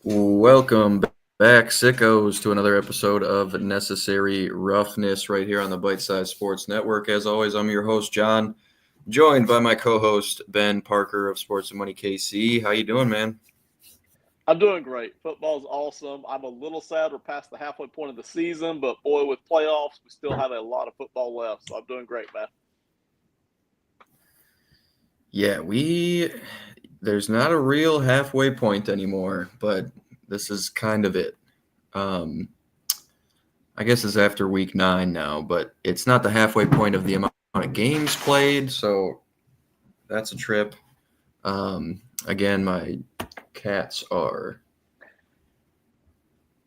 Welcome back, sickos, to another episode of Necessary Roughness right here on the Bite Size Sports Network. As always, I'm your host, John, joined by my co-host, Ben Parker of Sports and Money KC. How you doing, man? I'm doing great. Football's awesome. I'm a little sad we're past the halfway point of the season, but boy, with playoffs, we still have a lot of football left. So I'm doing great, man. Yeah, there's not a real halfway point anymore, but this is kind of it. Um, I guess it's after week 9 now, but it's not the halfway point of the amount of games played, so that's a trip. Again, my cats are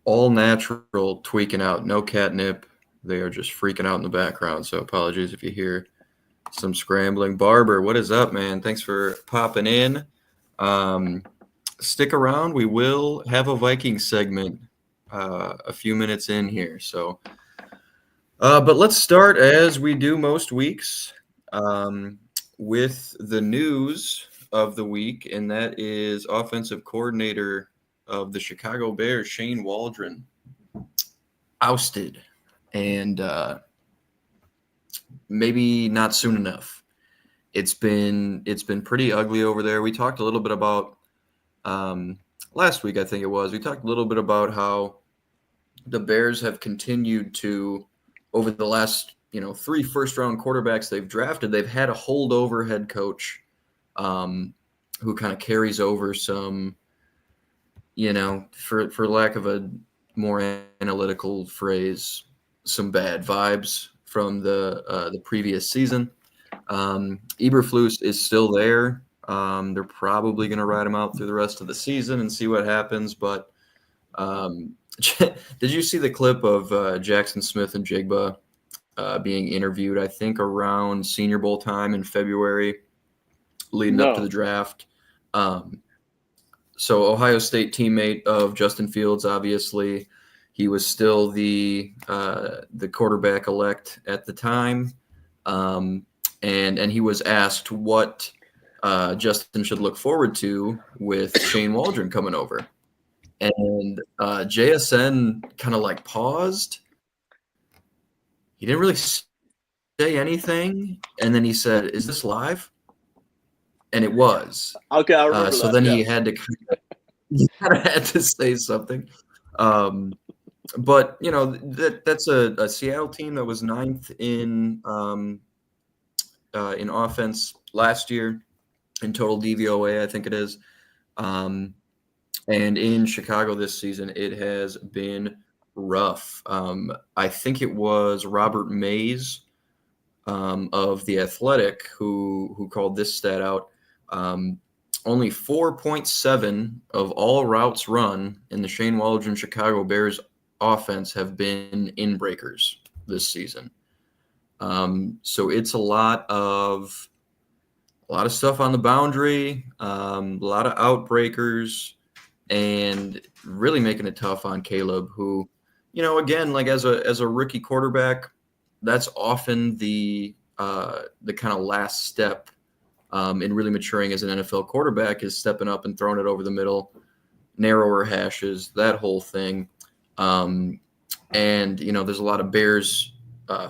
all natural, tweaking out, no catnip. They are just freaking out in the background, so apologies if you hear some scrambling. Barber, what is up, man? Thanks for popping in. Stick around. We will have a Vikings segment a few minutes in here. But let's start as we do most weeks with the news of the week, and that is offensive coordinator of the Chicago Bears, Shane Waldron, ousted, and maybe not soon enough. It's been pretty ugly over there. We talked a little bit about last week, I think it was. We talked a little bit about how the Bears have continued to, over the last 3 first-round quarterbacks they've drafted, they've had a holdover head coach who kind of carries over some, for lack of a more analytical phrase, some bad vibes from the previous season. Eberflus is still there. They're probably going to ride him out through the rest of the season and see what happens. But did you see the clip of Jackson Smith and Jigba being interviewed, I think, around Senior Bowl time in February, leading up to the draft? So Ohio State teammate of Justin Fields, obviously. He was still the quarterback elect at the time. And he was asked what Justin should look forward to with Shane Waldron coming over. And JSN kind of paused. He didn't really say anything. And then he said, "Is this live?" And it was. Okay, I remember so that. then yes. he had to say something. But, that's a Seattle team that was 9th in offense last year, in total DVOA, I think it is. And in Chicago this season, it has been rough. I think it was Robert Mays of The Athletic who called this stat out. Only 4.7 of all routes run in the Shane Waldron Chicago Bears offense have been inbreakers this season. So it's a lot of stuff on the boundary, a lot of outbreakers, and really making it tough on Caleb, who, again, as a rookie quarterback, that's often the kind of last step in really maturing as an NFL quarterback, is stepping up and throwing it over the middle, narrower hashes, that whole thing. And there's a lot of Bears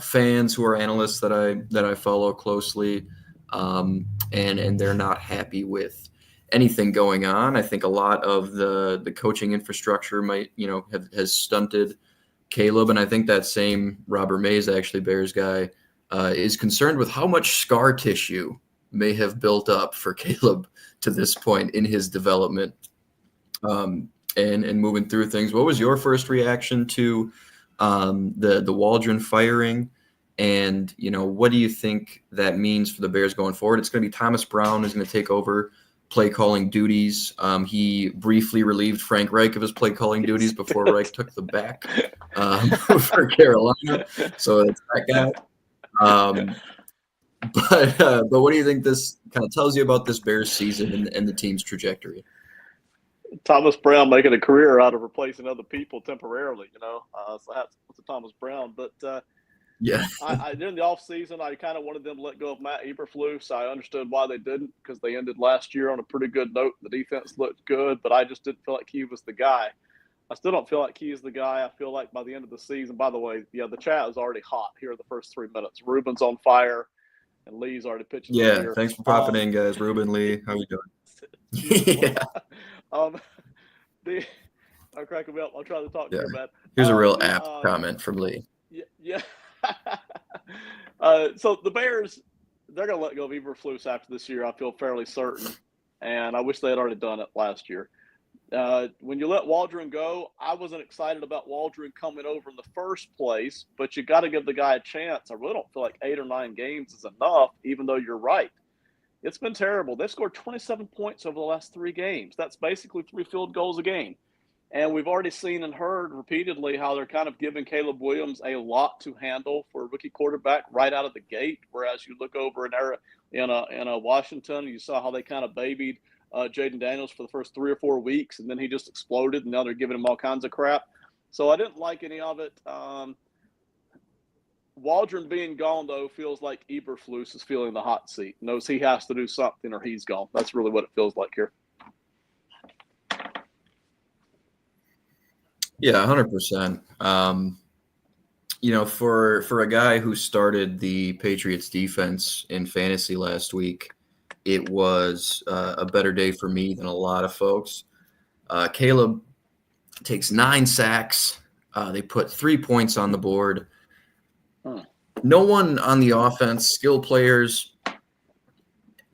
fans who are analysts that I follow closely, and they're not happy with anything going on. I think a lot of the coaching infrastructure has stunted Caleb, and I think that same Robert Mays, actually Bears guy, is concerned with how much scar tissue may have built up for Caleb to this point in his development, and moving through things. What was your first reaction to the Waldron firing? And, what do you think that means for the Bears going forward? It's going to be Thomas Brown who's going to take over play calling duties. He briefly relieved Frank Reich of his play calling duties before Reich took the back for Carolina. So it's that guy. But what do you think this kind of tells you about this Bears season and the team's trajectory? Thomas Brown making a career out of replacing other people temporarily, so that's Thomas Brown. But Yeah. During the offseason, I kind of wanted them to let go of Matt Eberflus. I understood why they didn't, because they ended last year on a pretty good note. The defense looked good, but I just didn't feel like he was the guy. I still don't feel like he is the guy. I feel like by the end of the season, by the way, the chat is already hot here in the first 3 minutes. Ruben's on fire, and Lee's already pitching in Yeah. here. Thanks for popping in, guys. Ruben, Lee, how you doing? Beautiful. Yeah. I'm cracking up. I'll try to talk Yeah. here, man. Here's a real apt comment from Lee. Yeah. So the Bears, they're going to let go of Eberflus after this year, I feel fairly certain. And I wish they had already done it last year. When you let Waldron go, I wasn't excited about Waldron coming over in the first place, but you got to give the guy a chance. I really don't feel like 8 or 9 games is enough, even though you're right. It's been terrible. They've scored 27 points over the last 3 games. That's basically 3 field goals a game. And we've already seen and heard repeatedly how they're kind of giving Caleb Williams a lot to handle for a rookie quarterback right out of the gate. Whereas you look over in Washington, you saw how they kind of babied Jaden Daniels for the first 3 or 4 weeks, and then he just exploded, and now they're giving him all kinds of crap. So I didn't like any of it. Waldron being gone, though, feels like Eberflus is feeling the hot seat. Knows he has to do something or he's gone. That's really what it feels like here. Yeah, 100%. For a guy who started the Patriots defense in fantasy last week, it was a better day for me than a lot of folks. Caleb takes 9 sacks. They put 3 points on the board. No one on the offense, skill players,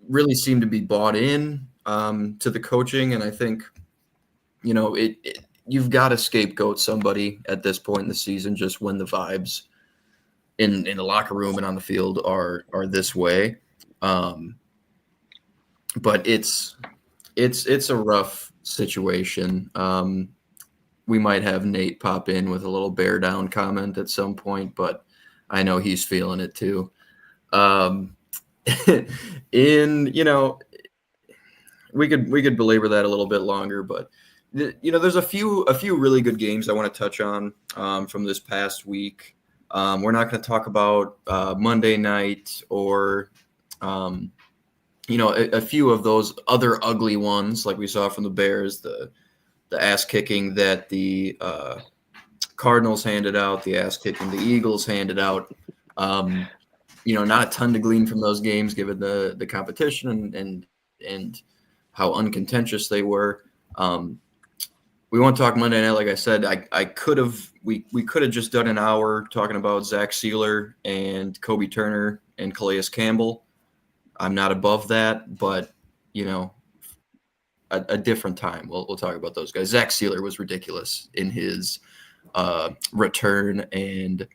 really seem to be bought in to the coaching. And I think, you've got to scapegoat somebody at this point in the season, just when the vibes in the locker room and on the field are this way. But it's a rough situation. We might have Nate pop in with a little bear down comment at some point, but I know he's feeling it too. We could belabor that a little bit longer, but there's a few really good games I want to touch on from this past week. We're not going to talk about Monday night or a few of those other ugly ones like we saw from the Bears, the ass kicking that the Cardinals handed out, the ass kicking the Eagles handed out. Not a ton to glean from those games given the competition and how uncontentious they were. We won't talk Monday night. Like I said, we could have just done an hour talking about Zach Sealer and Kobe Turner and Calais Campbell. I'm not above that, but a different time. We'll talk about those guys. Zach Sealer was ridiculous in his return, and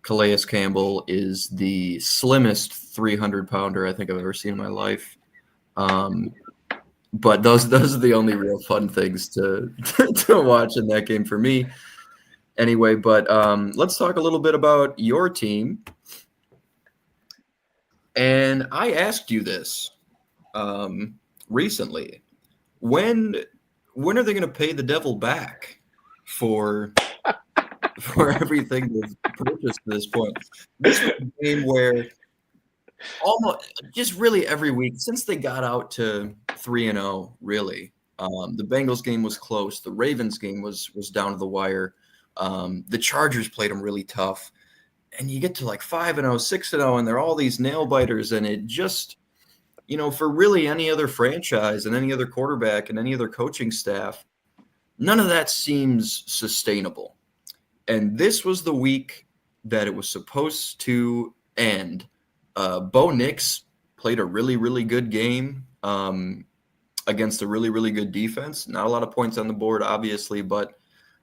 Calais Campbell is the slimmest 300-pounder I think I've ever seen in my life. But those are the only real fun things to watch in that game for me. Anyway, but let's talk a little bit about your team. And I asked you this recently. When are they going to pay the devil back for everything they've purchased at this point? This was a game where almost just really every week since they got out to 3-0, really. The Bengals game was close. The Ravens game was down to the wire. The Chargers played them really tough. And you get to like 5-0, 6-0, and they're all these nail biters. And it just, for really any other franchise and any other quarterback and any other coaching staff, none of that seems sustainable. And this was the week that it was supposed to end. Bo Nix played a really, really good game against a really, really good defense. Not a lot of points on the board, obviously, but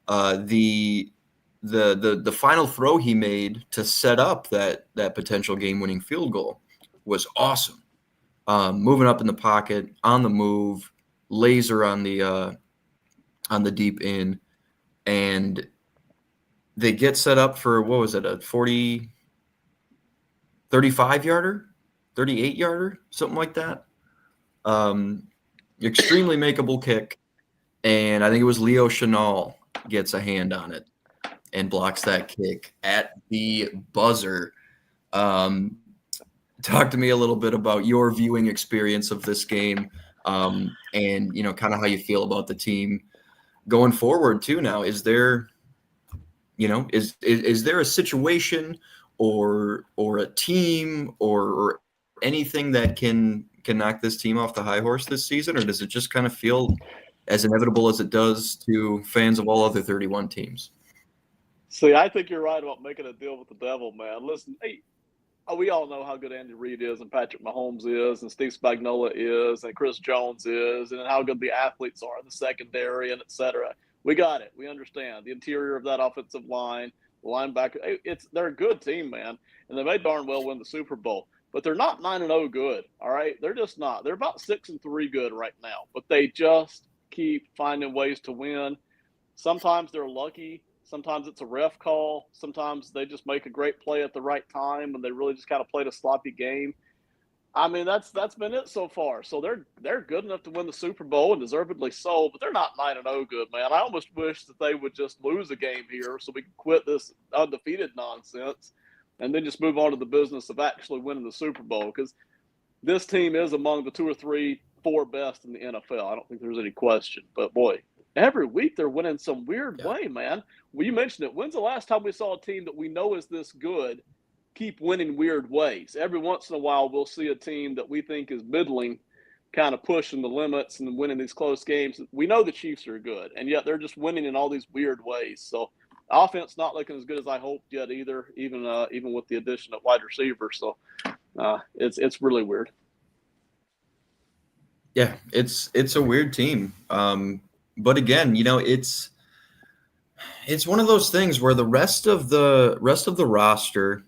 the final throw he made to set up that potential game-winning field goal was awesome. Moving up in the pocket, on the move, laser on the deep in, and they get set up for, what was it, a 35-yarder, 38-yarder, something like that. Extremely makeable kick, and I think it was Leo Chenal gets a hand on it. and blocks that kick at the buzzer. Talk to me a little bit about your viewing experience of this game, and kind of how you feel about the team going forward too. Now, is there there a situation or a team or anything that can knock this team off the high horse this season, or does it just kind of feel as inevitable as it does to fans of all other 31 teams? See, I think you're right about making a deal with the devil, man. Listen, hey, we all know how good Andy Reid is and Patrick Mahomes is and Steve Spagnuolo is and Chris Jones is and how good the athletes are, the secondary, and et cetera. We got it. We understand. The interior of that offensive line, the linebacker, they're a good team, man. And they may darn well win the Super Bowl. But they're not 9-0 good, all right? They're just not. They're about 6-3 good right now. But they just keep finding ways to win. Sometimes they're lucky. Sometimes it's a ref call. Sometimes they just make a great play at the right time and they really just kind of played a sloppy game. I mean, that's been it so far. So they're good enough to win the Super Bowl and deservedly so, but they're not 9-0 good, man. I almost wish that they would just lose a game here so we could quit this undefeated nonsense and then just move on to the business of actually winning the Super Bowl, because this team is among the 2 or 3, 4 best in the NFL. I don't think there's any question. But, boy, every week they're winning some weird way, man. Well, you mentioned it. When's the last time we saw a team that we know is this good keep winning weird ways? Every once in a while we'll see a team that we think is middling kind of pushing the limits and winning these close games. We know the Chiefs are good, and yet they're just winning in all these weird ways. So offense not looking as good as I hoped yet either, even with the addition of wide receiver. So it's really weird. Yeah, it's a weird team. But again, it's one of those things where the rest of the roster,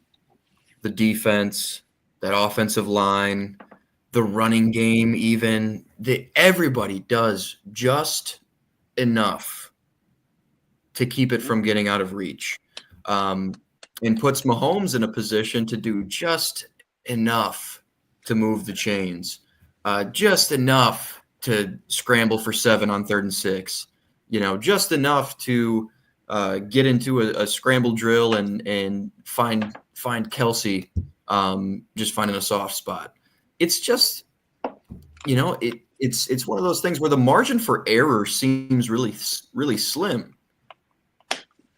the defense, that offensive line, the running game, even everybody does just enough to keep it from getting out of reach, and puts Mahomes in a position to do just enough to move the chains, just enough to scramble for 7 on 3rd and 6, just enough to get into a scramble drill and find Kelsey just finding a soft spot. It's just, it's one of those things where the margin for error seems really, really slim,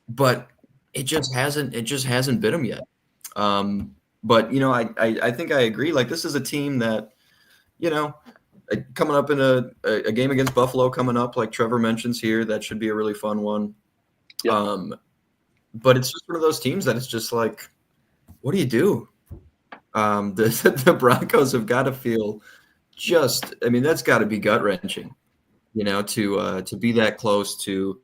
but it just hasn't bit them yet. But I think I agree. Like, this is a team that, coming up in a game against Buffalo coming up, like Trevor mentions here, that should be a really fun one. Yep. But it's just one of those teams that it's just like, what do you do? The Broncos have got to feel that's got to be gut wrenching, to be that close to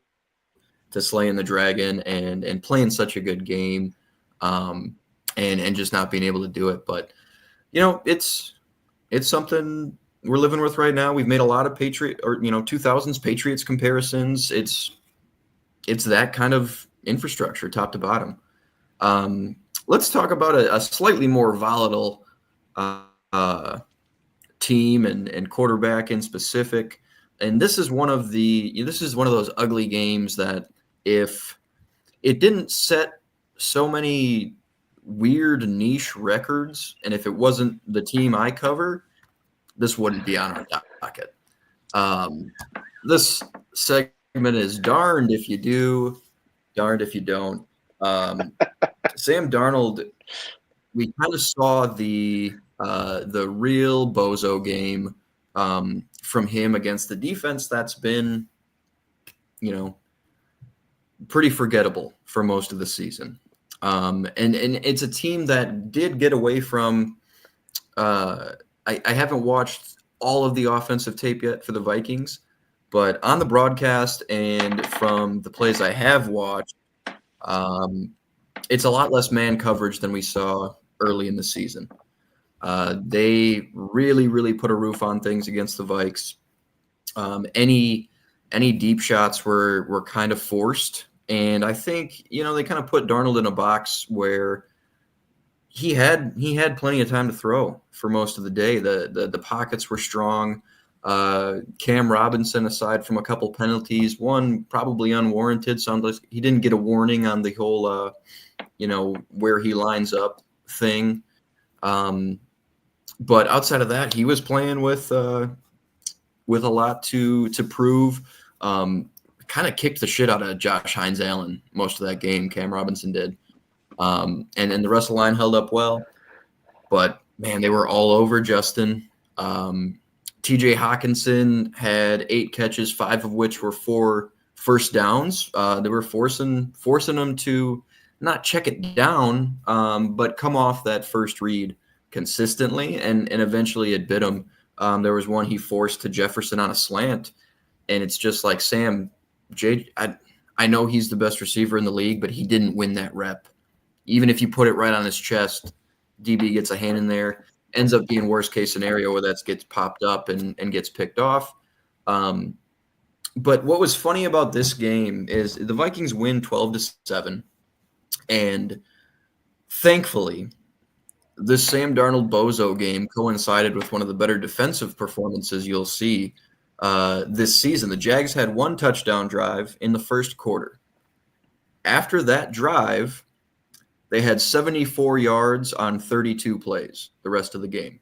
slaying the dragon and playing such a good game, and just not being able to do it. But it's something we're living with right now. We've made a lot of 2000s Patriots comparisons. It's that kind of infrastructure, top to bottom. Let's talk about a slightly more volatile team and quarterback in specific. And this is one of those ugly games that, if it didn't set so many weird niche records, and if it wasn't the team I cover, this wouldn't be on our docket. This segment is darned if you do, darned if you don't. Sam Darnold, we kind of saw the real bozo game from him against the defense that's been, pretty forgettable for most of the season. And it's a team that did get away from I haven't watched all of the offensive tape yet for the Vikings, but on the broadcast and from the plays I have watched, it's a lot less man coverage than we saw early in the season. They really, really put a roof on things against the Vikes. Any deep shots were kind of forced, and I think they kind of put Darnold in a box where he had plenty of time to throw for most of the day. The pockets were strong. Cam Robinson, aside from a couple penalties, one probably unwarranted. Sounds like he didn't get a warning on the whole, where he lines up thing. But outside of that, he was playing with a lot to prove. Kind of kicked the shit out of Josh Hines-Allen most of that game. Cam Robinson did. And the rest of the line held up well. But, man, they were all over Justin. TJ Hawkinson had 8 catches, 5 of which were for first downs. They were forcing them to not check it down, but come off that first read consistently, and eventually it bit him. There was one he forced to Jefferson on a slant, and it's just like, Sam, I know he's the best receiver in the league, but he didn't win that rep. Even if you put it right on his chest, DB gets a hand in there, ends up being worst case scenario where that gets popped up and gets picked off. But what was funny about this game is the Vikings win 12-7, and thankfully this Sam Darnold bozo game coincided with one of the better defensive performances you'll see this season. The Jags had 1 touchdown drive in the first quarter. After that drive, they had 74 yards on 32 plays the rest of the game.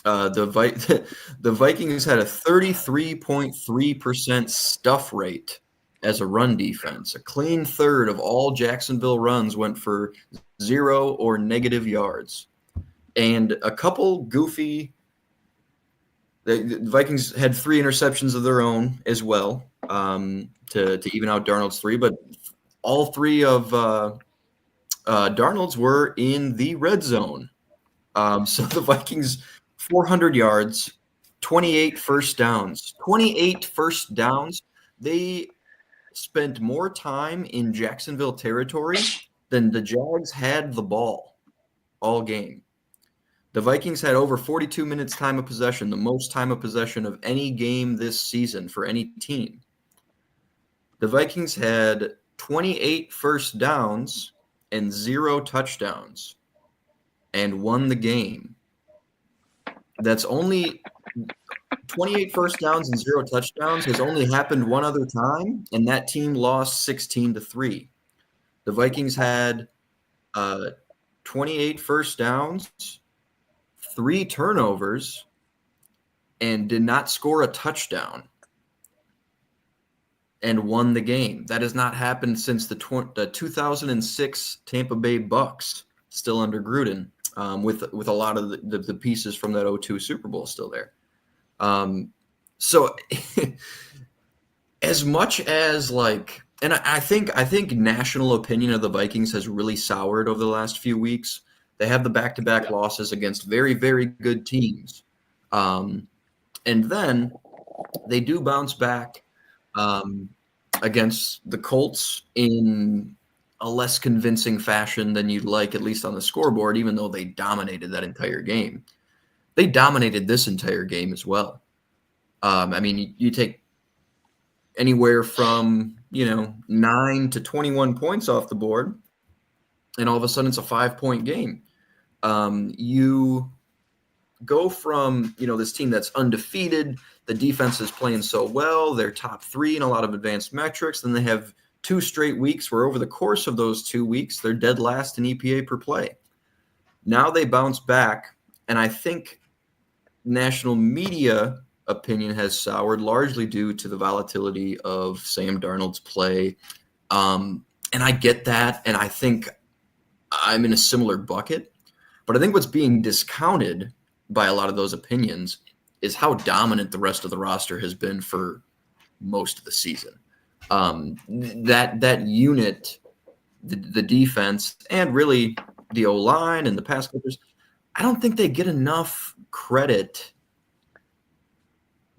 The Vikings had a 33.3% stuff rate as a run defense. A clean third of all Jacksonville runs went for 0 or negative yards. And a couple goofy – the Vikings had 3 interceptions of their own as well to even out Darnold's 3. But all 3 of Darnold's were in the red zone. So the Vikings, 400 yards, 28 first downs. 28 first downs. They spent more time in Jacksonville territory than the Jags had the ball all game. The Vikings had over 42 minutes time of possession, the most time of possession of any game this season for any team. The Vikings had 28 first downs and 0 touchdowns and won the game. That's only 28 first downs and 0 touchdowns has only happened one other time, and that team lost 16-3. The Vikings had 28 first downs, 3 turnovers, and did not score a touchdown and won the game. That has not happened since the 2006 Tampa Bay Bucks, still under Gruden, with a lot of the pieces from that 2002 Super Bowl still there. So as much as like, and I think national opinion of the Vikings has really soured over the last few weeks. They have the back-to-back losses against very, very good teams. And then they do bounce back against the Colts in a less convincing fashion than you'd like, at least on the scoreboard, even though they dominated that entire game. They dominated this entire game as well. I mean, you take anywhere from, 9 to 21 points off the board, and all of a sudden it's a 5-point game. You go from, this team that's undefeated, the defense is playing so well, they're top 3 in a lot of advanced metrics, then they have 2 straight weeks where over the course of those 2 weeks, they're dead last in EPA per play. Now they bounce back, and I think national media opinion has soured largely due to the volatility of Sam Darnold's play. And I get that, and I think I'm in a similar bucket. But I think what's being discounted by a lot of those opinions is how dominant the rest of the roster has been for most of the season. That unit, the defense, and really the O-line and the pass catchers, I don't think they get enough credit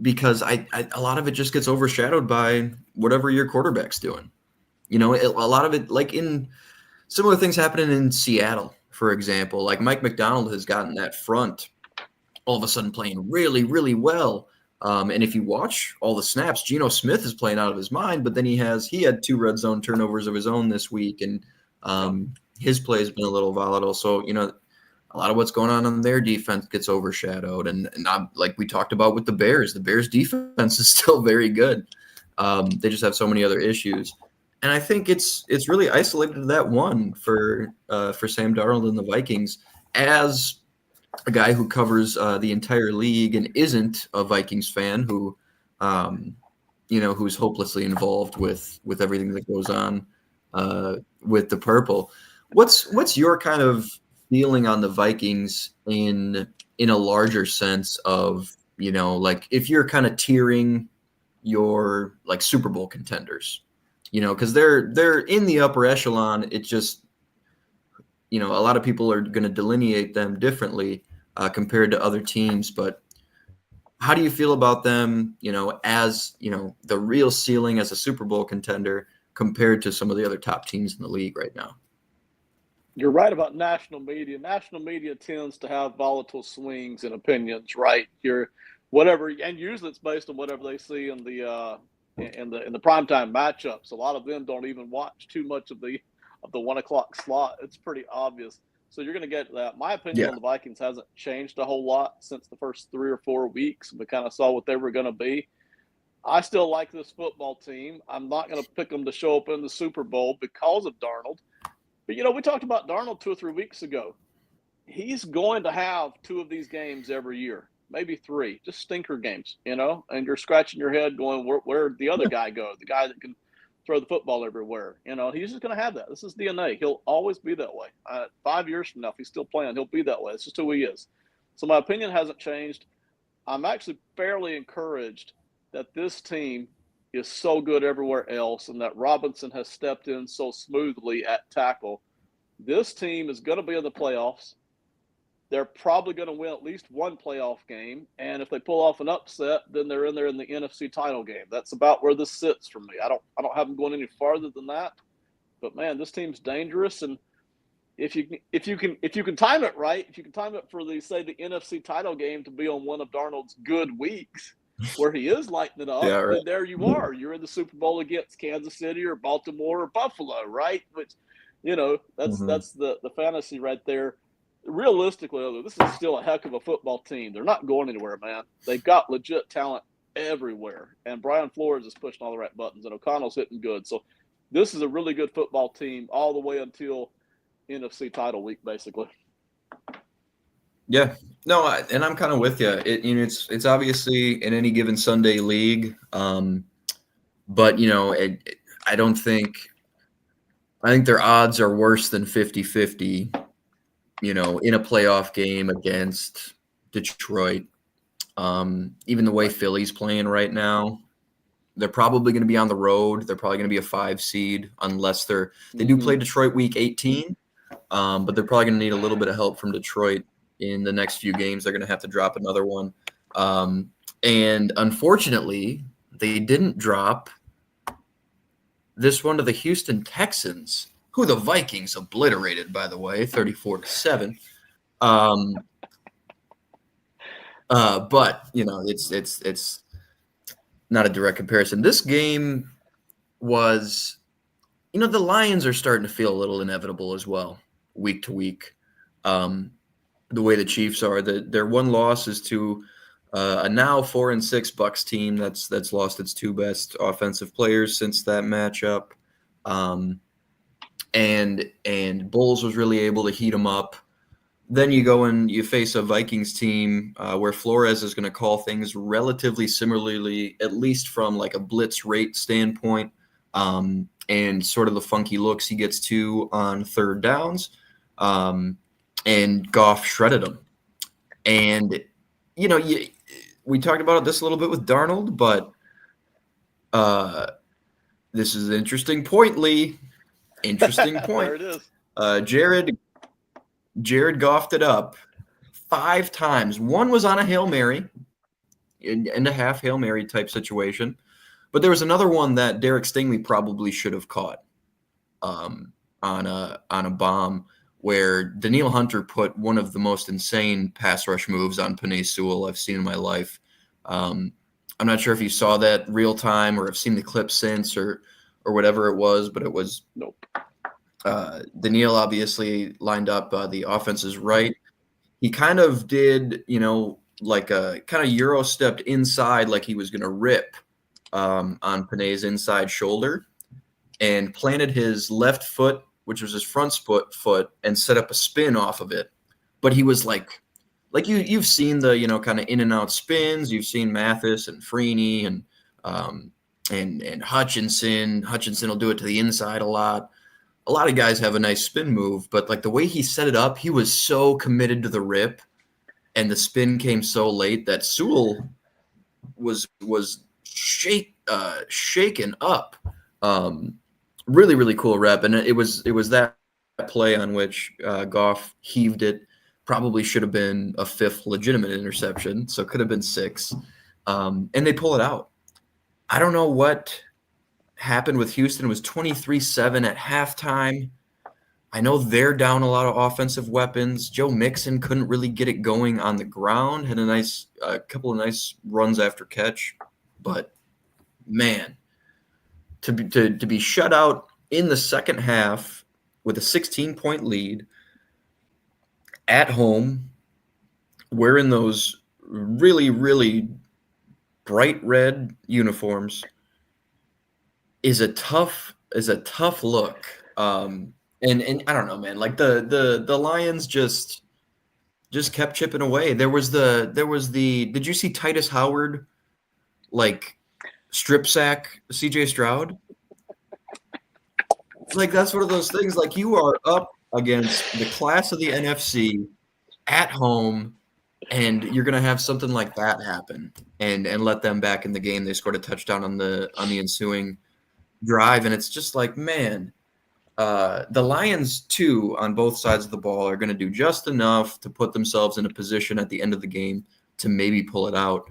because a lot of it just gets overshadowed by whatever your quarterback's doing. A lot of it, like in similar things happening in Seattle, for example, like Mike McDonald has gotten that front all of a sudden playing really, really well. And if you watch all the snaps, Geno Smith is playing out of his mind, but then he had 2 red zone turnovers of his own this week, and his play has been a little volatile. So, a lot of what's going on their defense gets overshadowed. And like we talked about with the Bears defense is still very good. They just have so many other issues. And I think it's really isolated to that one for Sam Darnold and the Vikings. As a guy who covers the entire league and isn't a Vikings fan, who who's hopelessly involved with everything that goes on with the purple. What's your kind of feeling on the Vikings in a larger sense of, like if you're kind of tiering your like Super Bowl contenders, because they're in the upper echelon. It just, a lot of people are going to delineate them differently compared to other teams. But how do you feel about them, as, the real ceiling as a Super Bowl contender compared to some of the other top teams in the league right now? You're right about national media. National media tends to have volatile swings in opinions, right? And usually it's based on whatever they see in the primetime matchups. A lot of them don't even watch too much of the 1 o'clock slot. It's pretty obvious. So you're going to get that. My opinion on the Vikings hasn't changed a whole lot since the first 3 or 4 weeks. We kind of saw what they were going to be. I still like this football team. I'm not going to pick them to show up in the Super Bowl because of Darnold. But, we talked about Darnold 2 or 3 weeks ago. He's going to have 2 of these games every year, maybe 3, just stinker games, and you're scratching your head going, where'd the other guy go, the guy that can throw the football everywhere? He's just going to have that. This is DNA. He'll always be that way. 5 years from now, if he's still playing, he'll be that way. It's just who he is. So my opinion hasn't changed. I'm actually fairly encouraged that this team is so good everywhere else and that Robinson has stepped in so smoothly at tackle. This team is going to be in the playoffs. They're probably going to win at least one playoff game. And if they pull off an upset, then they're in there in the NFC title game. That's about where this sits for me. I don't have them going any farther than that. But man, this team's dangerous. And if you can time it right, if you can time it for the NFC title game to be on one of Darnold's good weeks where he is lighting it up, then there you are. You're in the Super Bowl against Kansas City or Baltimore or Buffalo, right? Which, that's the fantasy right there. Realistically, though, this is still a heck of a football team. They're not going anywhere, man. They've got legit talent everywhere. And Brian Flores is pushing all the right buttons, and O'Connell's hitting good. So this is a really good football team all the way until NFC title week, basically. Yeah, no, and I'm kind of with you. It's obviously in any given Sunday league, but I don't think. I think their odds are worse than 50-50. In a playoff game against Detroit, even the way Philly's playing right now, they're probably going to be on the road. They're probably going to be a 5 seed unless they do play Detroit week 18, but they're probably going to need a little bit of help from Detroit in the next few games. They're going to have to drop another one. And unfortunately, they didn't drop this one to the Houston Texans, who the Vikings obliterated, by the way, 34-7. But it's not a direct comparison. This game was, the Lions are starting to feel a little inevitable as well, week to week. The way the Chiefs are, their one loss is to a now 4-6 Bucs team that's lost its 2 best offensive players since that matchup. And Bulls was really able to heat them up. Then you go and you face a Vikings team where Flores is going to call things relatively similarly, at least from like a blitz rate standpoint, and sort of the funky looks he gets to on 3rd downs. And Goff shredded them. And, we talked about this a little bit with Darnold, but this is an interesting point, Lee. Interesting point. There it is. Jared Goffed it up 5 times. One was on a Hail Mary, and a half Hail Mary type situation. But there was another one that Derek Stingley probably should have caught on a bomb where Danielle Hunter put one of the most insane pass rush moves on Penei Sewell I've seen in my life. I'm not sure if you saw that real time or have seen the clip since or whatever it was, but it was nope. Danielle obviously lined up the offense's right. he kind of did, like a kind of Euro stepped inside like he was going to rip on Panay's inside shoulder and planted his left foot, which was his front foot, and set up a spin off of it. But he was like you've seen the, kind of in and out spins. You've seen Mathis and Freeney and Hutchinson. Hutchinson will do it to the inside a lot. A lot of guys have a nice spin move, but like the way he set it up, he was so committed to the rip, and the spin came so late that Sewell was shaken up. Really, really cool rep, and it was that play on which Goff heaved it. Probably should have been a fifth legitimate interception, so it could have been 6. And they pull it out. I don't know what happened with Houston. It was 23-7 at halftime. I know they're down a lot of offensive weapons. Joe Mixon couldn't really get it going on the ground. Had a couple of nice runs after catch, but man, to be shut out in the second half with a 16-point lead at home, wearing those really, really bright red uniforms is a tough look. And I don't know, man. Like the Lions just kept chipping away. There was the did you see Titus Howard like strip sack CJ Stroud? Like that's one of those things, like you are up against the class of the NFC at home, and you're gonna have something like that happen and let them back in the game. They scored a touchdown on the ensuing drive, and it's just like, man, the Lions too on both sides of the ball are gonna do just enough to put themselves in a position at the end of the game to maybe pull it out.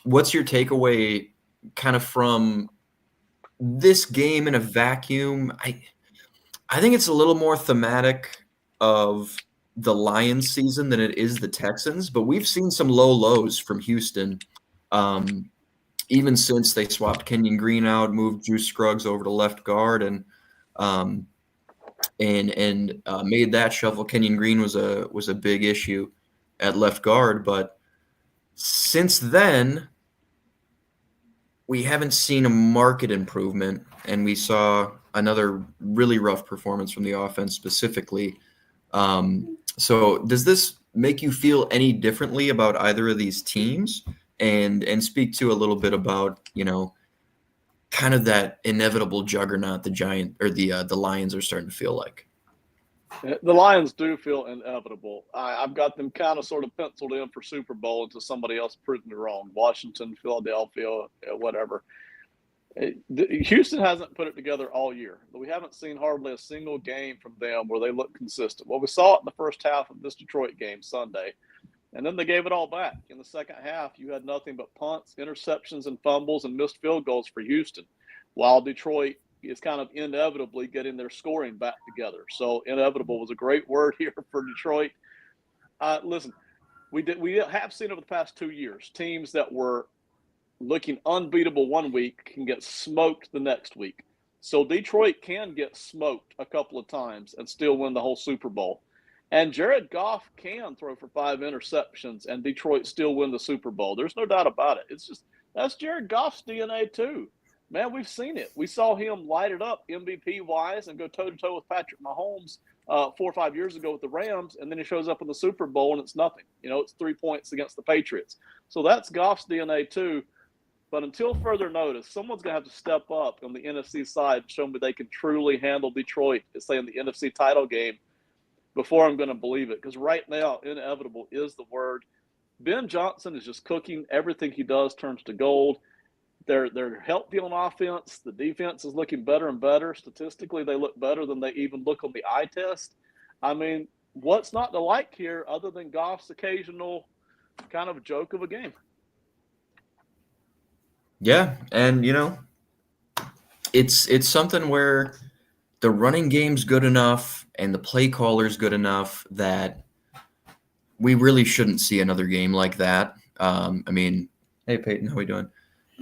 What's your takeaway kind of from this game in a vacuum? I think it's a little more thematic of the Lions season than it is the Texans, but we've seen some low lows from Houston, even since they swapped Kenyon Green out, moved Juice Scruggs over to left guard, and made that shuffle. Kenyon Green was a big issue at left guard, but since then we haven't seen a market improvement, and we saw another really rough performance from the offense specifically. So does this make you feel any differently about either of these teams? And speak to a little bit about, kind of that inevitable juggernaut the Lions are starting to feel like. The Lions do feel inevitable. I've got them kind of sort of penciled in for Super Bowl until somebody else proves me wrong. Washington, Philadelphia, whatever. Houston hasn't put it together all year. We haven't seen hardly a single game from them where they look consistent. Well, we saw it in the first half of this Detroit game Sunday, and then they gave it all back. In the second half, you had nothing but punts, interceptions, and fumbles and missed field goals for Houston, while Detroit is kind of inevitably getting their scoring back together. So inevitable was a great word here for Detroit. Listen, we have seen over the past 2 years, teams that were looking unbeatable one week can get smoked the next week. So Detroit can get smoked a couple of times and still win the whole Super Bowl. And Jared Goff can throw for 5 interceptions and Detroit still win the Super Bowl. There's no doubt about it. It's just, that's Jared Goff's DNA too. Man, we've seen it. We saw him light it up MVP-wise and go toe-to-toe with Patrick Mahomes 4 or 5 years ago with the Rams, and then he shows up in the Super Bowl and it's nothing. It's 3 points against the Patriots. So that's Goff's DNA too. But until further notice, someone's going to have to step up on the NFC side and show me they can truly handle Detroit, say, in the NFC title game before I'm going to believe it. Because right now, inevitable is the word. Ben Johnson is just cooking. Everything he does turns to gold. They're healthy on offense. The defense is looking better and better. Statistically, they look better than they even look on the eye test. I mean, what's not to like here other than Goff's occasional kind of joke of a game? Yeah, and it's something where the running game's good enough and the play caller's good enough that we really shouldn't see another game like that. I mean, hey Peyton, how we doing?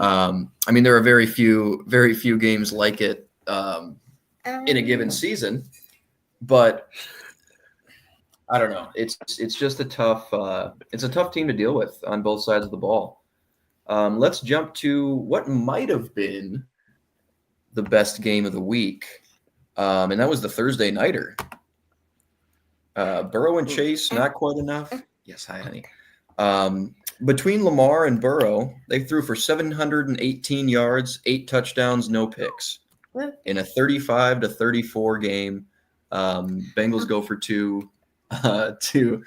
I mean, there are very few games like it in a given season, but I don't know. It's just a tough team to deal with on both sides of the ball. Let's jump to what might have been the best game of the week, and that was the Thursday nighter. Burrow and Chase, not quite enough. Yes, hi, honey. Between Lamar and Burrow, they threw for 718 yards, 8 touchdowns, no picks in a 35-34 game. Bengals go for 2 to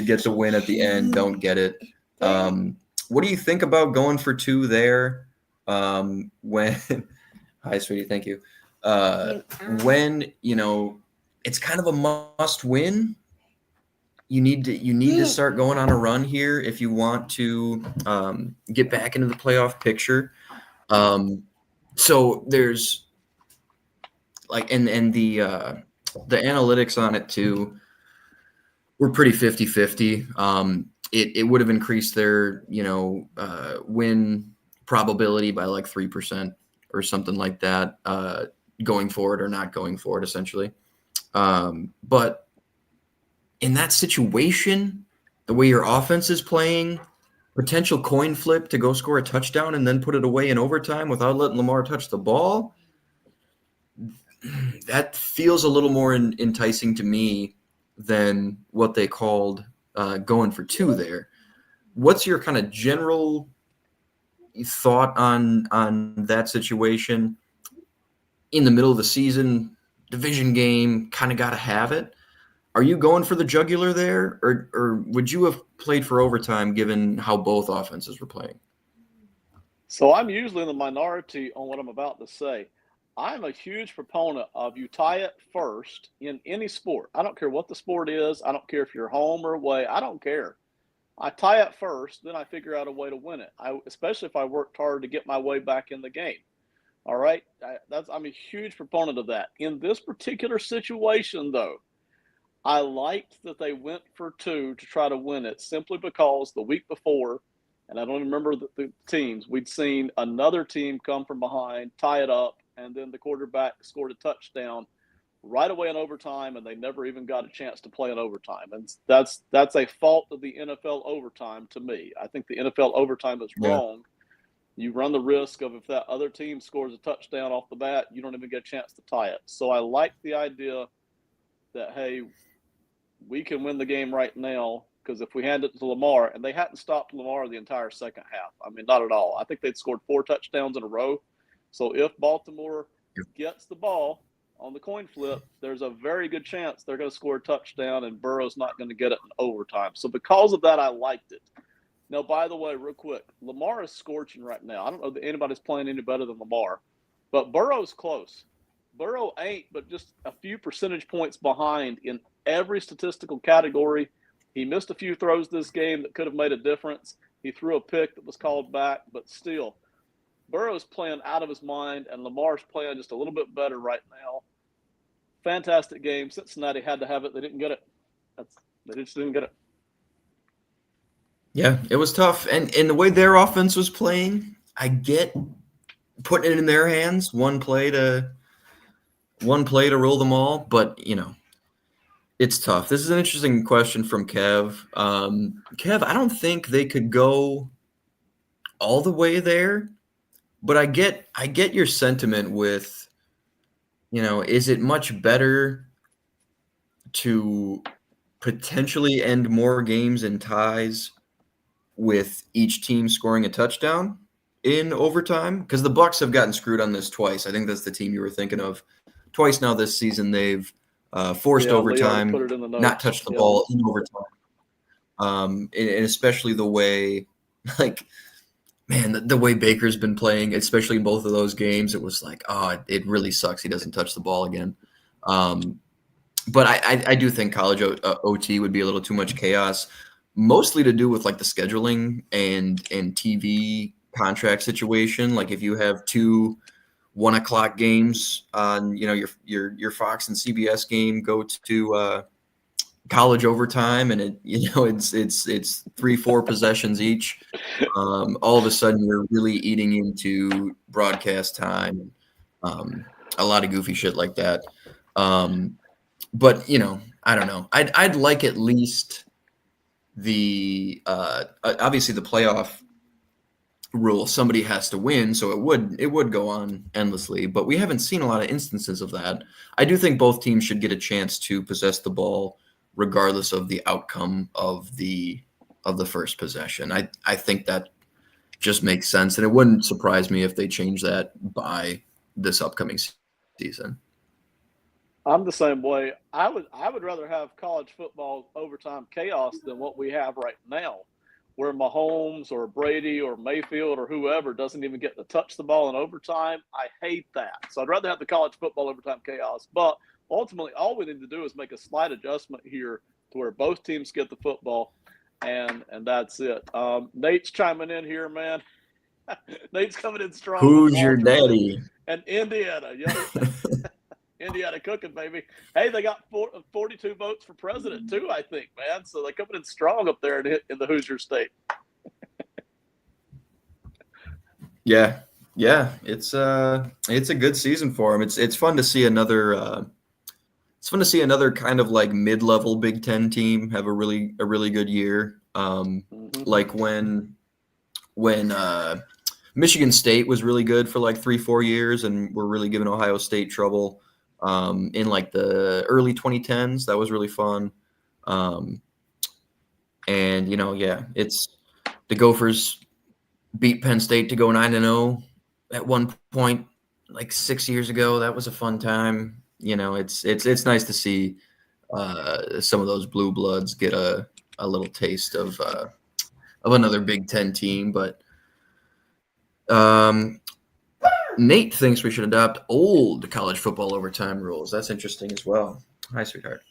get the win at the end. Don't get it. What do you think about going for 2 there? When hi, sweetie, thank you. When it's kind of a must win. You need to start going on a run here if you want to get back into the playoff picture. So there's like and the analytics on it too were pretty 50-50. It would have increased their win probability by like 3% or something like that, going forward or not going forward, essentially. But in that situation, the way your offense is playing, potential coin flip to go score a touchdown and then put it away in overtime without letting Lamar touch the ball, that feels a little more enticing to me than what they called going for 2 there. What's your kind of general thought on that situation? In the middle of the season, division game, kind of got to have it. Are you going for the jugular there, or would you have played for overtime given how both offenses were playing? So I'm usually in the minority on what I'm about to say. I'm a huge proponent of you tie it first in any sport. I don't care what the sport is. I don't care if you're home or away. I don't care. I tie it first, then I figure out a way to win it. Especially if I worked hard to get my way back in the game. All right, I'm a huge proponent of that. In this particular situation, though, I liked that they went for 2 to try to win it simply because the week before, and I don't remember the teams, we'd seen another team come from behind, tie it up, and then the quarterback scored a touchdown right away in overtime, and they never even got a chance to play in overtime. And that's a fault of the NFL overtime to me. I think the NFL overtime is wrong. You run the risk of if that other team scores a touchdown off the bat, you don't even get a chance to tie it. So I like the idea that, hey, we can win the game right now, because if we hand it to Lamar, and they hadn't stopped Lamar the entire second half. I mean, not at all. I think they'd scored 4 touchdowns in a row. So if Baltimore gets the ball on the coin flip, there's a very good chance they're going to score a touchdown and Burrow's not going to get it in overtime. So because of that, I liked it. Now, by the way, real quick, Lamar is scorching right now. I don't know that anybody's playing any better than Lamar, but Burrow's close. Burrow ain't, but just a few percentage points behind in every statistical category. He missed a few throws this game that could have made a difference. He threw a pick that was called back, but still, Burrow's playing out of his mind, and Lamar's playing just a little bit better right now. Fantastic game. Cincinnati had to have it. They didn't get it. They just didn't get it. Yeah, it was tough. And the way their offense was playing, I get putting it in their hands, one play to roll them all, but it's tough. This is an interesting question from Kev. Kev, I don't think they could go all the way there, but I get your sentiment with, is it much better to potentially end more games in ties with each team scoring a touchdown in overtime? Because the Bucs have gotten screwed on this twice. I think that's the team you were thinking of. Twice now this season, they've forced overtime, not touched the ball in overtime. And especially the way, the way Baker's been playing, especially in both of those games, it was like, it really sucks he doesn't touch the ball again. But I do think college OT would be a little too much chaos, mostly to do with the scheduling and TV contract situation. Like if you have 2 1:00 games on, your Fox and CBS game go to college overtime, and it's 3-4 possessions each. All of a sudden, you're really eating into broadcast time, a lot of goofy shit like that. But I don't know. I'd like at least the obviously the playoff rule. Somebody has to win, so it would go on endlessly. But we haven't seen a lot of instances of that. I do think both teams should get a chance to possess the ball, regardless of the outcome of the first possession. I think that just makes sense, and it wouldn't surprise me if they change that by this upcoming season. I'm the same way. I would rather have college football overtime chaos than what we have right now, where Mahomes or Brady or Mayfield or whoever doesn't even get to touch the ball in overtime. I hate that. So I'd rather have the college football overtime chaos. But ultimately, all we need to do is make a slight adjustment here to where both teams get the football, and that's it. Nate's chiming in here, man. Nate's coming in strong. Who's your daddy? And Indiana. Indiana cooking, baby. Hey, they got 42 votes for president too, I think, man. So they're coming in strong up there in the Hoosier State. Yeah, it's a good season for them. It's fun to see another. It's fun to see another kind of like mid-level Big Ten team have a really good year. Like when Michigan State was really good for like 3-4 years, and we're really giving Ohio State trouble. In like the early 2010s, that was really fun. And it's the Gophers beat Penn State to go 9-0 at one point, like 6 years ago. That was a fun time. It's nice to see some of those blue bloods get a little taste of another Big Ten team. But Nate thinks we should adopt old college football overtime rules. That's interesting as well. Hi, sweetheart.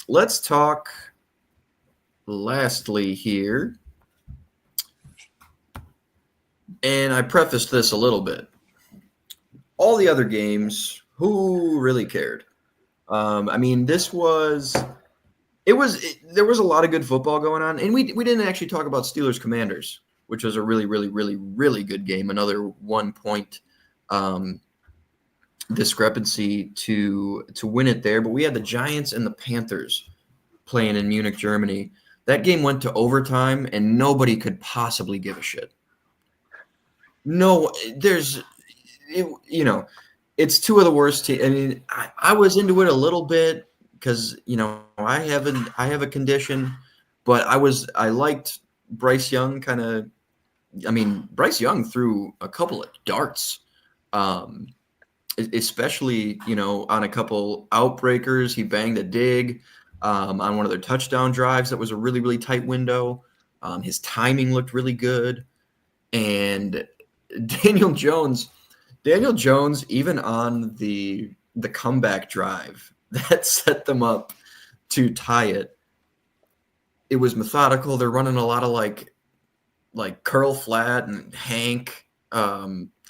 Let's talk lastly here. And I prefaced this a little bit. All the other games, who really cared? There was a lot of good football going on. And we didn't actually talk about Steelers Commanders, which was a really, really, really, really good game. Another 1 point discrepancy to win it there. But we had the Giants and the Panthers playing in Munich, Germany. That game went to overtime, and nobody could possibly give a shit. No, it's two of the worst teams. I mean, I was into it a little bit because, I have a condition, but I liked Bryce Young Bryce Young threw a couple of darts, especially, on a couple outbreakers. He banged a dig on one of their touchdown drives. That was a really, really tight window. His timing looked really good. And Daniel Jones, even on the comeback drive that set them up to tie it, it was methodical. They're running a lot of like curl flat and Hank,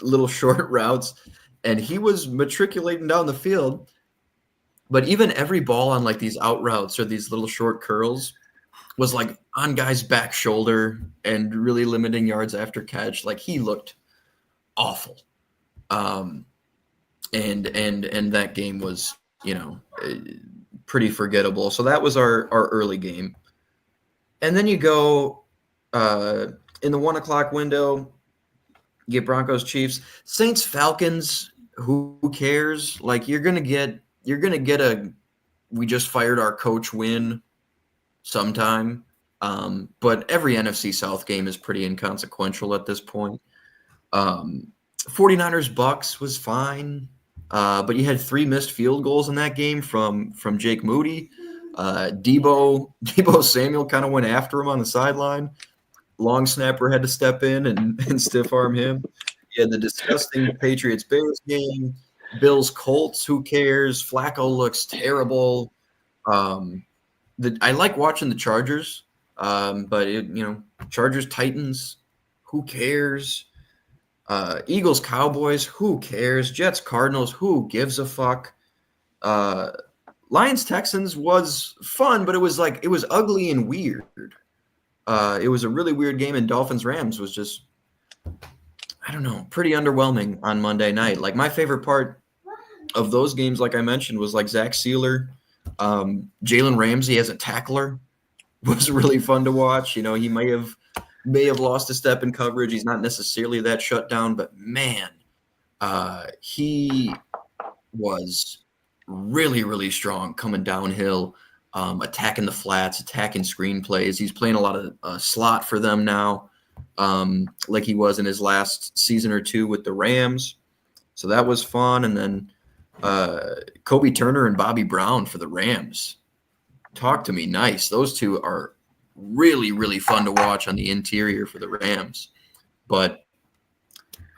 little short routes, and he was matriculating down the field. But even every ball on like these out routes or these little short curls was like on guy's back shoulder and really limiting yards after catch. Like he looked awful. And that game was, pretty forgettable. So that was our early game. And then you go in the 1 o'clock window, you get Broncos Chiefs, Saints Falcons. Who cares? Like you're gonna get a we just fired our coach win sometime. But every NFC South game is pretty inconsequential at this point. 49ers Bucks was fine. But you had 3 missed field goals in that game from Jake Moody. Debo Samuel kind of went after him on the sideline. Long snapper had to step in and stiff arm him. You had the disgusting Patriots-Bears game. Bills-Colts, who cares? Flacco looks terrible. I like watching the Chargers, but Chargers-Titans, who cares? Eagles-Cowboys, who cares? Jets-Cardinals, who gives a fuck? Lions-Texans was fun, but it was ugly and weird. It was a really weird game, and Dolphins-Rams was just, I don't know, pretty underwhelming on Monday night. Like my favorite part of those games, like I mentioned, was like Zach Sealer Jalen Ramsey as a tackler was really fun to watch. You know, he may have lost a step in coverage. He's not necessarily that shut down, but man, he was really, really strong coming downhill, attacking the flats, attacking screen plays. He's playing a lot of slot for them now, like he was in his last season or two with the Rams. So that was fun. And then Kobe Turner and Bobby Brown for the Rams. Talk to me nice. Those two are really, really fun to watch on the interior for the Rams. But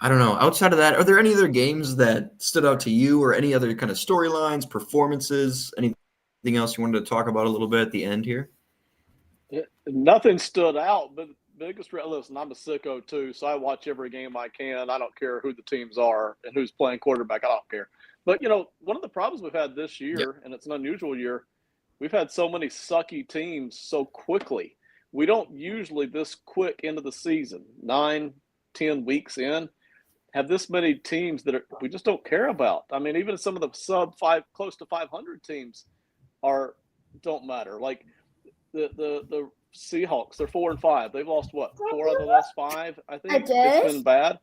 I don't know. Outside of that, are there any other games that stood out to you or any other kind of storylines, performances, anything else you wanted to talk about a little bit at the end here? Nothing stood out, but biggest listen, I'm a sicko too, so I watch every game I can. I don't care who the teams are and who's playing quarterback. I don't care. But, you know, one of the problems we've had this year, and it's an unusual year, we've had so many sucky teams so quickly. We don't usually this quick into the season, 9, 10 weeks in, have this many teams that we just don't care about. I mean, even some of the sub-5, close to 500 teams don't matter. Like the Seahawks, they're 4-5. They've lost what, 4 out of the last 5? I think it's been bad.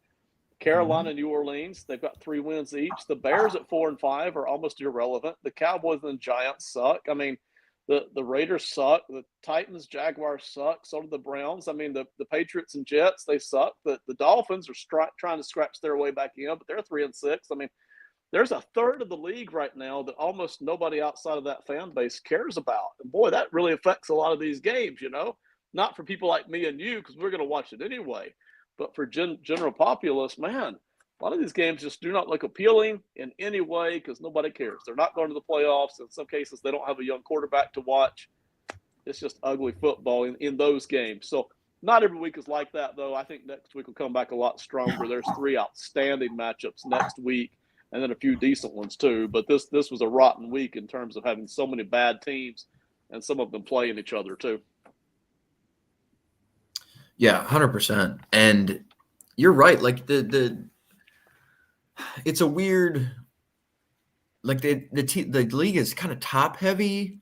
Carolina and New Orleans, they've got 3 wins each. The Bears at 4-5 are almost irrelevant. The Cowboys and the Giants suck. I mean, the Raiders suck. The Titans, Jaguars suck. So do the Browns. I mean, the Patriots and Jets, they suck. The Dolphins are trying to scratch their way back in, but they're 3-6. I mean, there's a third of the league right now that almost nobody outside of that fan base cares about. And boy, that really affects a lot of these games, you know, not for people like me and you, because we're going to watch it anyway, but for general populace, man, a lot of these games just do not look appealing in any way because nobody cares. They're not going to the playoffs. In some cases, they don't have a young quarterback to watch. It's just ugly football in those games. So not every week is like that, though. I think next week will come back a lot stronger. There's 3 outstanding matchups next week, and then a few decent ones too. But this was a rotten week in terms of having so many bad teams and some of them playing each other too. Yeah, 100%. And you're right. Like it's a weird, like the league is kind of top heavy,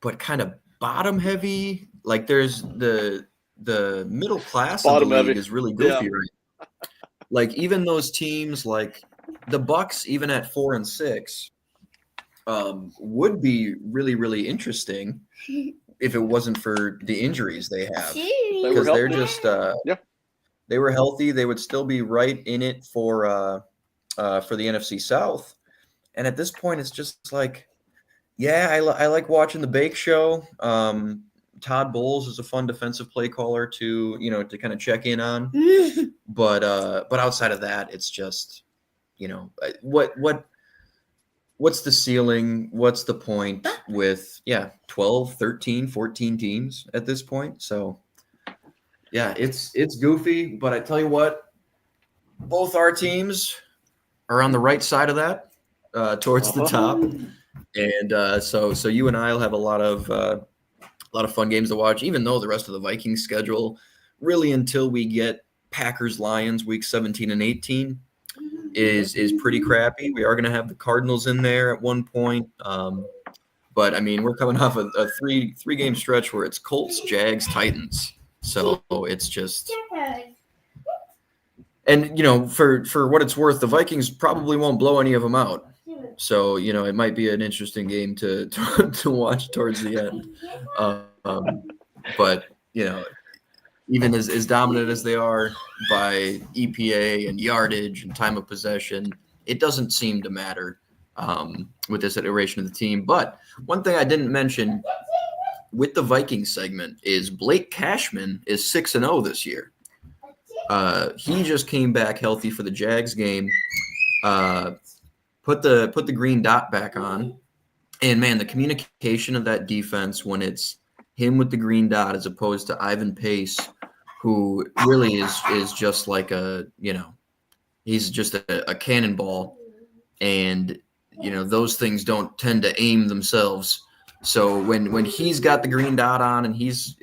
but kind of bottom heavy. Like there's the middle class of the league is really goofy, right? Like even those teams like the Bucks, even at 4-6, would be really, really interesting if it wasn't for the injuries they have, because they're just they were healthy. They would still be right in it for the NFC South. And at this point, it's just like, yeah, I like watching the Bake Show. Todd Bowles is a fun defensive play caller to kind of check in on. But outside of that, it's just, what's the ceiling? What's the point with 12, 13, 14 teams at this point? So yeah, it's goofy, but I tell you what, both our teams are on the right side of that, towards the top. And so you and I'll have a lot of fun games to watch, even though the rest of the Vikings schedule, really until we get Packers Lions week 17 and 18, is pretty crappy. We are going to have the Cardinals in there at one point. But I mean, we're coming off a three game stretch where it's Colts, Jags, Titans. So it's just, and for what it's worth, the Vikings probably won't blow any of them out. So, it might be an interesting game to watch towards the end. But, even as dominant as they are by EPA and yardage and time of possession, it doesn't seem to matter with this iteration of the team. But one thing I didn't mention with the Vikings segment is Blake Cashman is 6-0 this year. He just came back healthy for the Jags game. Put the green dot back on, and man, the communication of that defense when it's him with the green dot as opposed to Ivan Pace, who really is just like he's just a cannonball, and those things don't tend to aim themselves. So when he's got the green dot on and he's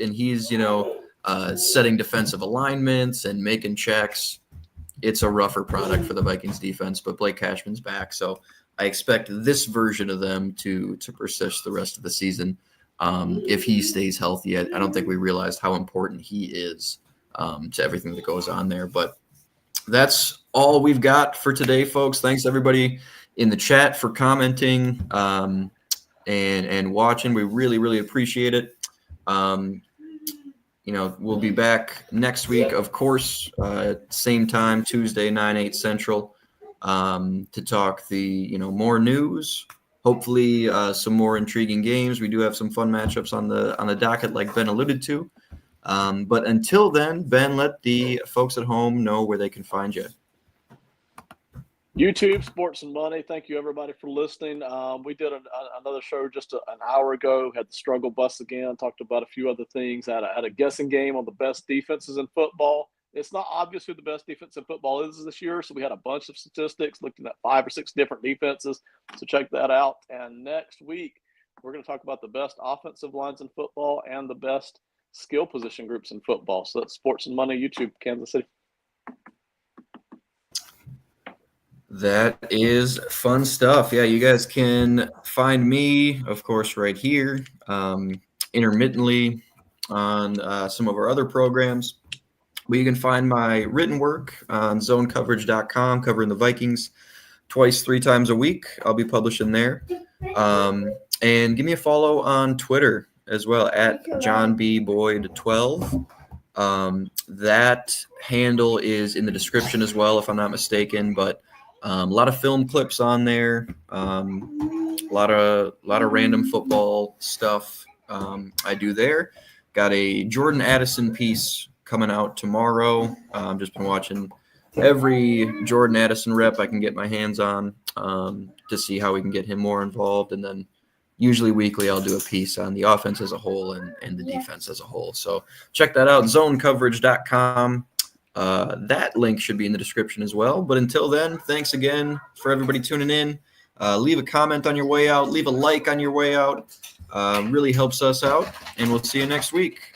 setting defensive alignments and making checks, it's a rougher product for the Vikings defense. But Blake Cashman's back, so I expect this version of them to persist the rest of the season. If he stays healthy, I don't think we realized how important he is to everything that goes on there. But that's all we've got for today, folks. Thanks everybody in the chat for commenting and watching. We really, really appreciate it. We'll be back next week, of course, same time, Tuesday, 9/8 Central, to talk the more news. Hopefully, some more intriguing games. We do have some fun matchups on the docket, like Ben alluded to. But until then, Ben, let the folks at home know where they can find you. YouTube, Sports and Money. Thank you, everybody, for listening. We did another show just an hour ago. Had the struggle bus again. Talked about a few other things. Had a guessing game on the best defenses in football. It's not obvious who the best defense in football is this year, so we had a bunch of statistics looking at 5 or 6 different defenses. So check that out. And next week, we're going to talk about the best offensive lines in football and the best skill position groups in football. So that's Sports and Money, YouTube, Kansas City. That is fun stuff. Yeah, you guys can find me, of course, right here, intermittently on some of our other programs. But you can find my written work on zonecoverage.com, covering the Vikings 2-3 times a week. I'll be publishing there. And give me a follow on Twitter as well, at JohnBBoyd12. That handle is in the description as well, if I'm not mistaken. But a lot of film clips on there, a lot of random football stuff I do there. Got a Jordan Addison piece coming out tomorrow. I've just been watching every Jordan Addison rep I can get my hands on to see how we can get him more involved. And then usually weekly I'll do a piece on the offense as a whole and the defense as a whole. So check that out, zonecoverage.com. That link should be in the description as well. But until then, thanks again for everybody tuning in. Leave a comment on your way out. Leave a like on your way out. Really helps us out. And we'll see you next week.